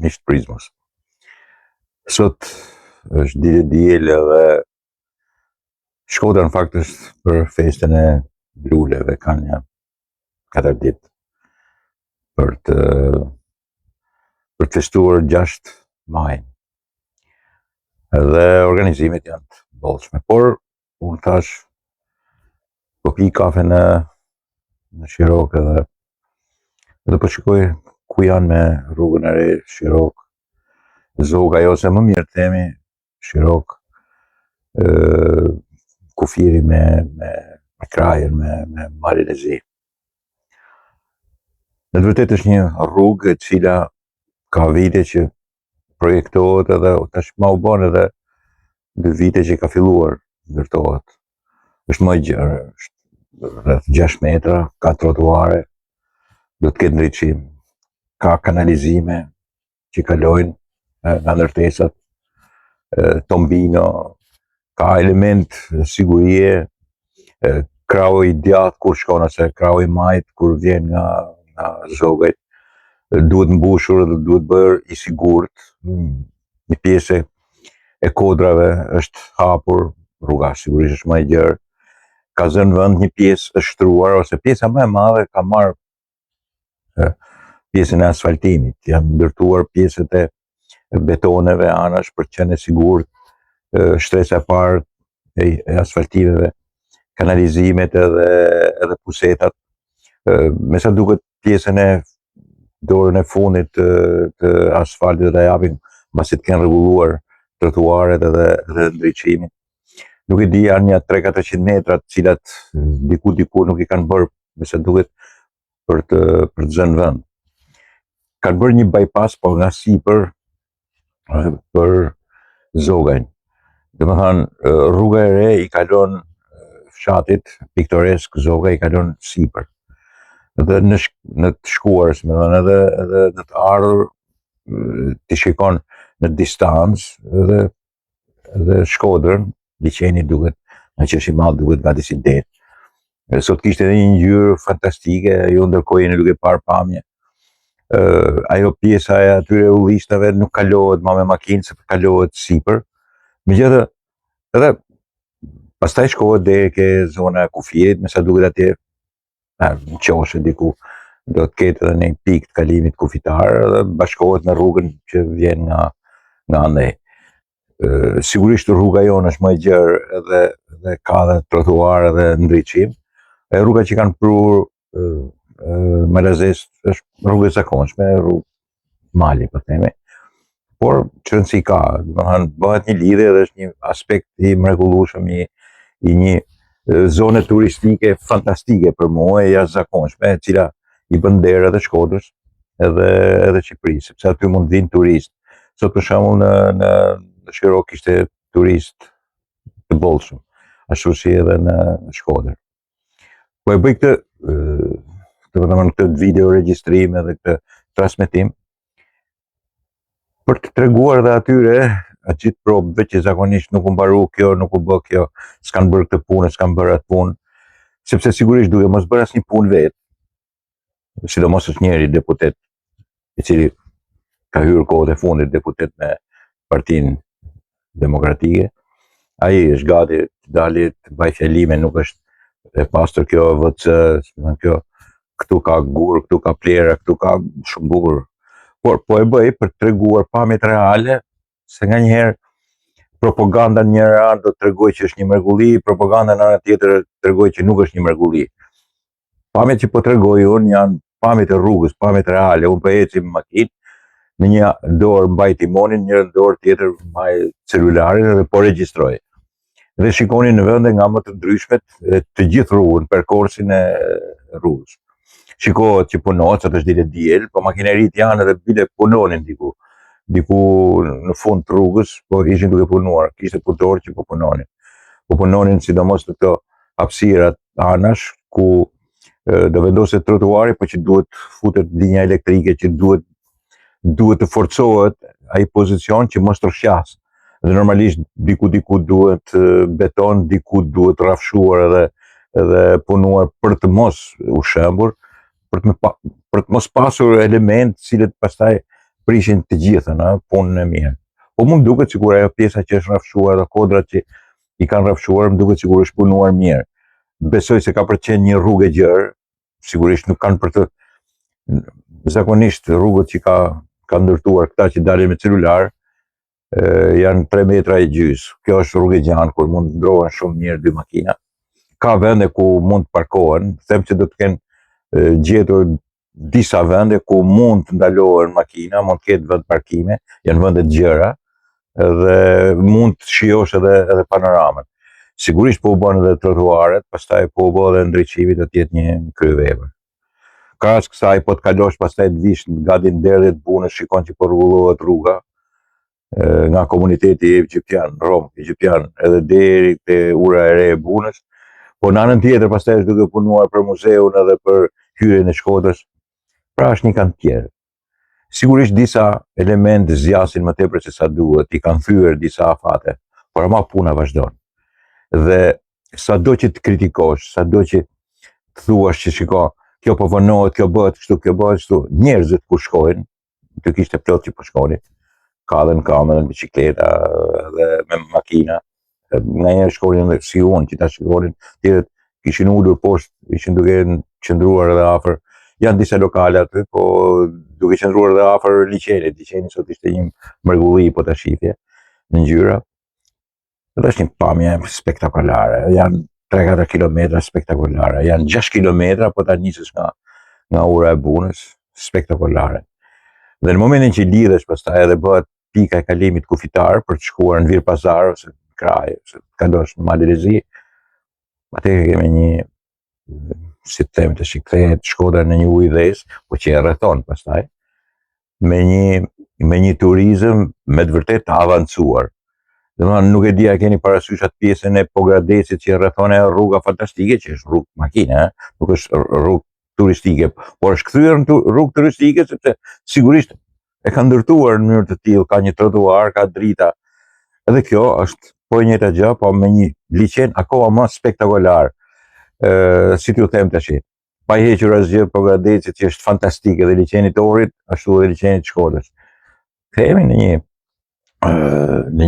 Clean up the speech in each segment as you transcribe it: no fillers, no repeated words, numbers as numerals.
Nisht Prizmës. Sot është ditë e diel edhe Shkodra në fakt është për festën e luleve, kanë një 4 ditë për të festuar 6 majin. Edhe organizimet janë të bollshme, por unë thash po pi kafe në Shirok edhe po shikoj ku janë me rrugën e re Shirok, Zoga, ose më mirë themi Shirok, kufiri me Krajën, me Malin e Zi. Në të vërtetë është një rrugë e cila ka vite që projektohet edhe tash ma u bën edhe 2 vite që ka filluar ndërtohet. Është më gjerë, është rreth 6 metra, ka trotuare, do të ketë ndriçim, ka kanalizime që kalojnë nga ndërtesat, tombino, ka element sigurie, krau i djathtë kur shkon ose krau i majt kur vjen nga Zogajt, duhet mbushur dhe duhet bërë i sigurt. Një pjesë e kodrave është hapur, rruga sigurisht është më e gjerë, ka zënë vend një pjesë është shtruar, ose pjesa më e madhe ka marrë pjesën e asfaltimit, janë ndërtuar pjesët e betoneve anash për të qenë e sigurt, shtresa e parë e asfaltimeve, kanalizimet edhe pusetat. Me sa duket pjesën e dorën e fundit të asfaltit dhe japin mbasi të kenë rregulluar trotuaret edhe ndriçimin. Nuk e di, janë një 300-400 metra të cilat diku nuk i kanë bërë, me sa duket, për të zënë vend. Kanë bërë një bypass po nga sipër për Zogajn. Domethënë rruga e re i kalon fshatit piktoresk Zogaj, i kalon sipër. Edhe në të shkuarës, edhe në të ardhur ti shikon në distancë edhe Shkodrën, liçeni duket, nga që është i madh duket gati si det. Sot kishte edhe një ngjyrë fantastike, jo ndërkohë jeni duke parë pamje. Ajo pjesa e atyre udhëheqësave nuk kalohet me makinë, se kalohet sipër. Megjithatë, edhe pastaj shkohet deri ke zona e kufirit, me sa duket atje në qoshe diku do të ketë edhe një pikë të kalimit kufitar dhe bashkohet me rrugën që vjen nga andej. Sigurisht rruga jonë është më e gjerë edhe ka dhe trotuar edhe ndriçim. Rruga që kanë prur Malazes është rrugë e zakonshme, rrugë mali po themi. Por çrëndësi ka, domethënë bëhet një lidhje dhe është një aspekt i mrekullueshëm i një zone turistike fantastike për mua, e jashtëzakonshme, e cila i bën derë edhe Shkodrës edhe Shqipërisë, sepse aty mund të vinë turistë. Sot për shembull në Shirok ishte turist të bollshëm, ashtu si edhe në Shkodër. Po e bëj këtë video regjistrim edhe këtë transmetim për të treguar edhe atyre atë gjithë probëve që zakonisht nuk u mbaru kjo, nuk u bë kjo, s'kan bërë këtë punë, s'kan bërë atë punë, sepse sigurisht duke mos bërë asnjë punë vetë, sidomos është njëri deputet i cili ka hyrë kohët e fundit deputet me Partinë Demokratike, ai është gati të dalë të bëjë fjalime, nuk është e pastër kjo VC, kjo këtu ka gur, këtu ka plera, këtu ka shumë bukur. Por po e bëj për të treguar pamjet reale, se nga njëherë propaganda në njëra anë do të tregoj që është një mrekulli, propaganda në anë tjetër tregoj që nuk është një mrekulli. Pamjet që po tregoj unë janë pamjet e rrugës, pamjet reale. Unë po eci me makinë, në një dorë mbaj timonin, një dorë tjetër mbaj celularin dhe po regjistroj. Dhe shikoni në vende nga më të ndryshmet të gjithë rrugën, perkorsin e rrugës. Shikohet që punohet, sot është ditë diel, po makinerit janë edhe bile punonin diku në fund të rrugës, po ishin duke punuar, kishte punëtorë që po punonin. Po punonin sidomos në këto hapësirat anash, ku do vendoset trotuari, po që duhet futet linja elektrike, që duhet të forcohet ai pozicion që mos rrshjas. Dhe normalisht diku duhet beton, diku duhet rrafshuar edhe punuar për të mos u shëmbur, për të mos pasur element cilët pastaj prishin të gjithën, punën e mirë. Po më duket sikur ajo pjesa që është rrafshuar dhe kodrat që i kanë rrafshuar, më duket sikur është punuar mirë. Besoj se ka për qenë një rrugë e gjerë, sigurisht nuk kanë për të zakonisht rrugët që ka ndërtuar këta që dalin me celular, janë 3 metra e gjys. Kjo është rrugë e gjanë, kur mund të ndrohen shumë mirë dy makina. Ka vende ku mund të parkohen, them që do të kenë gjetur disa vende ku mund të ndalohen makina, mund të ketë vend parkime, janë vende të gjera, dhe mund të shijosh edhe panoramën. Sigurisht po u bën edhe trotuaret, pastaj po u bë edhe ndriçimi, do të jetë një kryevepër. Krahas kësaj po të kalosh pastaj të vish gati në derdhje të punës, shikon që po rregullohet rruga nga komuniteti egjiptian edhe deri te ura e re e Bunës, po në anën tjetër pastaj është duke punuar për muzeun edhe për hyrjen e Shkodrës. Pra është një kanë tjetër. Sigurisht disa elemente zgjasin më tepër se sa duhet, i kanë thyer disa afate, por ama puna vazhdon. Dhe sado që të kritikosh, sado që të thuash që shiko, kjo po vonohet, kjo bëhet kështu, kjo bëhet kështu, njerëzit ku shkojnë, të kishte plot që po shkonin, ka dhe në kamë, dhe në bicikleta, dhe me makina, nga njerë shkonin dhe si unë, që ta shkonin, tjerët kishin ulur poshtë, ishin duke qëndruar edhe afër. Janë disa lokale aty, po duke qëndruar edhe afër liçenit. Liçeni sot ishte një mrekulli po ta shifje në ngjyra. Dhe është një pamje spektakolare. Janë 3-4 kilometra spektakolare. Janë 6 kilometra, po ta nisësh nga ura e Bunës, spektakolare. Dhe në momentin që lidhesh pastaj edhe bëhet pika e kalimit kufitar për të shkuar në Virpazar ose në kraj, ose të kalosh në Malëzi, atëherë kemi një, si të them, të kthehet Shkodra në një ujëdhes, po që e rrethon pastaj, me një turizëm me të vërtet të avancuar. Domethënë nuk e di a keni parasysh atë pjesën e Pogradesit që rrethon e rruga fantastike, që është rrugë makine, nuk është rrugë turistike, por është kthyer në rrugë turistike sepse sigurisht e ka ndërtuar në mënyrë të tillë, ka një trotuar, ka drita. Edhe kjo është po e njëjta gjë, po me një liçen akoma më spektakolar. Si t'ju them tash, pa i hequr asgjë Pogradecit që është fantastike, dhe liçeni i Ohrit, ashtu edhe liçeni i Shkodrës. Kthehemi në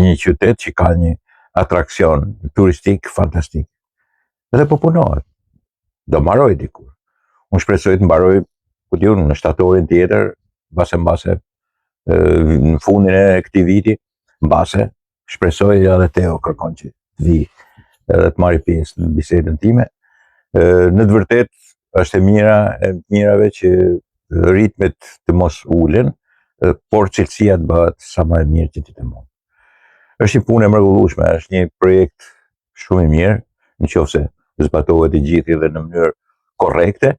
një qytet që ka një atraksion turistik fantastik. Edhe po punohet. Do mbaroj dikur. Unë shpresoj të mbaroj, ku diun, në shtatorin tjetër, mbase në fundin e këtij viti, mbase shpresoj edhe Teo kërkon që të vi edhe të marrë pjesë në bisedën time. Në të vërtet është e mirave që ritmet të mos ulen, por cilësia të bëhet sa më e mirë që ti të mund. Është një punë e mrekullueshme, është një projekt shumë i mirë, nëse zbatohet i gjithë dhe në mënyrë korrekte,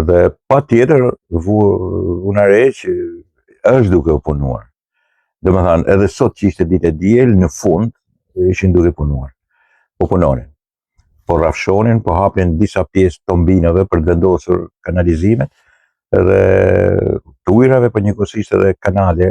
dhe patjetër vunare që është duke u punuar. Domethënë, edhe sot që ishte ditë e diel, në fund ishin duke punuar. Po punonin. Po rrafshonin, po hapnin disa pjesë tombinave për të vendosur kanalizimet, edhe të ujrave, po njëkohësisht edhe kanale,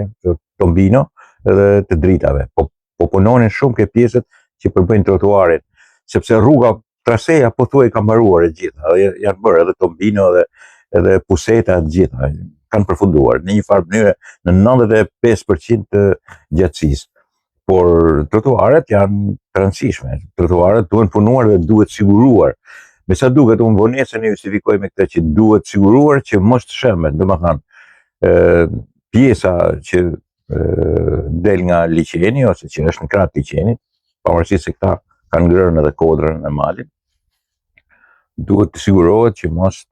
tombino, edhe të dritave. Po punonin shumë ke pjesët që përbëjnë trotuarin, sepse rruga, traseja pothuaj ka mbaruar e gjitha, janë bërë edhe tombino edhe puseta të gjitha, kanë përfunduar në një farë mënyrë në 95% të gjatësisë. Por trotuaret janë të rëndësishme. Trotuaret duhen punuar dhe duhet siguruar. Me sa duket, unë vonesën e justifikoj me këtë që duhet siguruar që mos të shëmben. Domethënë, pjesa që del nga liçeni ose që është në krah të liçenit, pavarësisht se këta kanë ngrënë edhe kodrën e malit, duhet të sigurohet që mos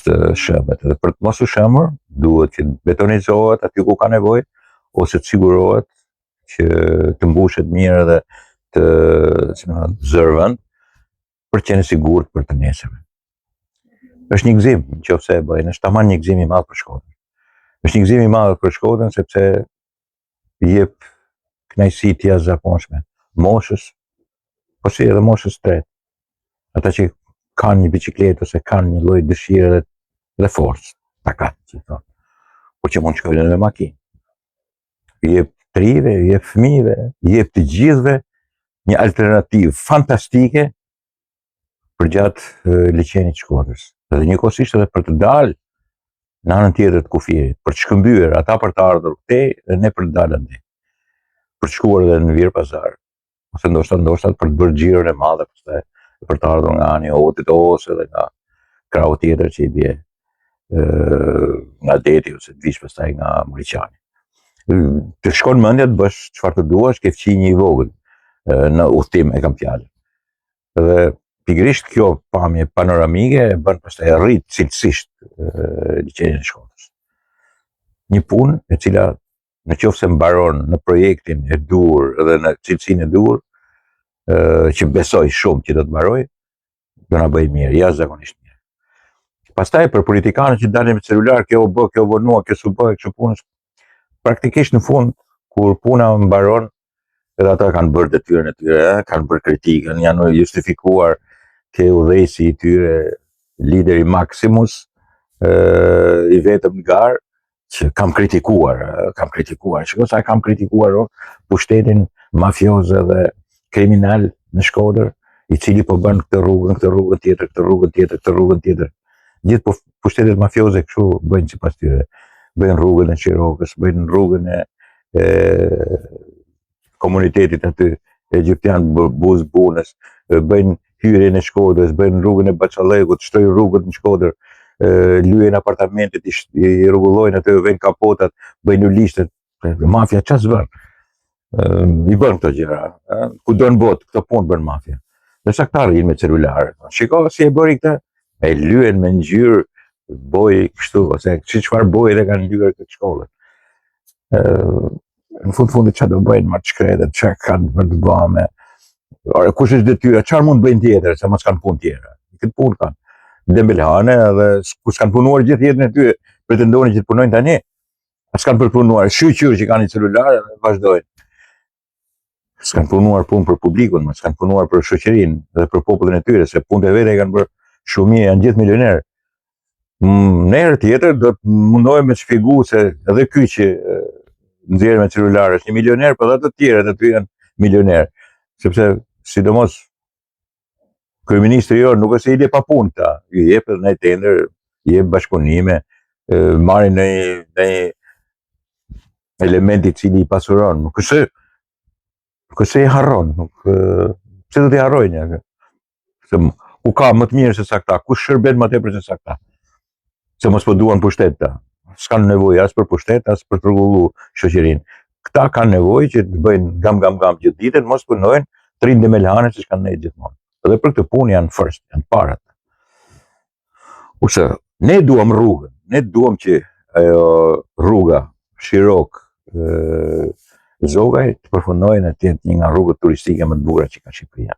të shëmbet. Dhe për të mos u shëmbur, duhet që betonizohet aty ku ka nevojë, ose të sigurohet që të mbushet mirë dhe të zërvën për të qenë sigurt për të nesërmen. Është një gëzim, nëse e bëjnë, është tamam një gëzim i madh për Shkodrën. Është një gëzim i madh për Shkodrën sepse jep kënaqësi të jashtëzakonshme moshës, po si edhe moshës tretë. Ata që kanë një bicikletë ose kanë një lloj dëshire dhe forcë, takat, që thonë, por që mund të shkojnë me makinë. Jep trive, jep fëmijëve, jep të gjithëve një alternativë fantastike për gjatë liçenit të Shkodrës. Dhe njëkohësisht edhe për të dalë në anën tjetër të kufirit, për të shkëmbyer ata për të ardhur këtej dhe ne për të dalë ndaj. Për të shkuar edhe në Vir Pazar, ose ndoshta për të bërë xhiron e madhe pastaj për të ardhur nga ani Hotit ose edhe nga krahu tjetër që i bie nga deti ose të vish pastaj nga Muriqani. Të shkon mendja të bësh çfarë të duash, ke fqinj i vogël në udhtim e kam fjalën. Dhe pikërisht kjo pamje panoramike e bën pastaj rrit cilësisht liçenin e Shkodrës. Një punë e cila në qoftë se mbaron në projektin e duhur dhe në cilësinë e duhur, që besoj shumë që do të mbaroj, do na bëj mirë, jashtëzakonisht mirë. Pastaj për politikanët që dalin me celular, kjo u bë, kjo vonua, kjo s'u bë, kështu punës, praktikisht në fund kur puna mbaron, edhe ata kanë bërë detyrën e tyre, kanë bërë kritikën, janë justifikuar ke udhëheqësi i tyre, lideri Maximus, i vetëm në garë, që kam kritikuar, shiko sa kam kritikuar pushtetin mafioz dhe kriminal në Shkodër, i cili po bën këtë rrugën tjetër. Gjithë pushtetet mafioze kështu bëjnë sipas tyre. Bëjnë rrugën e Qirokës, bëjnë rrugën e komunitetit aty egjiptian Buzbunës, bëjnë hyrjen e Shkodrës, bëjnë rrugën e Baçallekut, shtojnë rrugët në Shkodër, lyhen apartamentet, i rregullojnë atë, vënë kapotat, bëjnë lishtet. Mafia çfarë bën? I bën këto gjëra. Kudo në botë këto punë bën mafia. Ndërsa këta rrinë me celular. Shiko si e bëri këtë, e lyen me ngjyrë, boj kështu, ose çfarë boje dhe kanë lyer këtë shkollën. Në fundit çfarë do bëjnë me shkretet, çfarë kanë për të bërë me. Kush është detyra, çfarë mund bëjnë tjetër, se mos kanë punë tjera. Këtë punë kanë. Dembelhane edhe ku s'kanë punuar gjithë jetën e tyre, pretendonin që të punojnë tani. S'kanë përpunuar, shqyqyr që kanë një celular dhe vazhdojnë. S'kanë punuar punë për publikun, s'kanë punuar për shoqërinë dhe për popullin e tyre, se punët e vete e kanë bërë shumë mirë, janë gjithë milionerë. Në herë tjetër do të mundohem me shpjegu se edhe ky që nxjerr me celular është një milioner, por edhe të tjerët aty janë milionerë. Sepse sidomos kryeministri jo nuk është se i le pa punë këta, i jep edhe në tender, i jep bashkëpunime, marrin në element i cili i pasuron, nuk është se i harron, pse do t'i harrojnë? Ku ka më të mirë se sa këta, kush shërben më tepër se sa këta? Se mos po duan pushtet ta. S'kanë nevojë as për pushtet, as për të rregulluar shoqërinë. Këta kanë nevojë që të bëjnë gam gjithë ditën, mos punojnë, të rinë demelhane siç kanë ne gjithmonë. Edhe për këtë punë janë first, janë parat. Ose ne duam rrugën, ne duam që ajo rruga Shirok Zogaj të përfundojë në të jetë një nga rrugët turistike më të bukura që ka Shqipëria.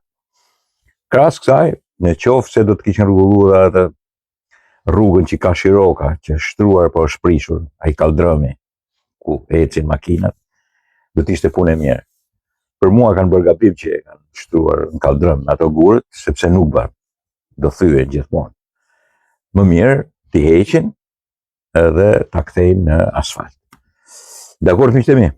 Krahas kësaj, në qoftë se do të kishin rregulluar atë rrugën që ka Shiroka, që është shtruar po është prishur, ai kaldrëmi ku ecin makinat, do të ishte punë e mirë. Për mua kanë bërë gabim që e kanë shtruar në kaldrëm ato gurët, sepse nuk bën. Do thyen gjithmonë. Më mirë t'i heqin edhe ta kthejnë në asfalt. Dakor, miqtë mi?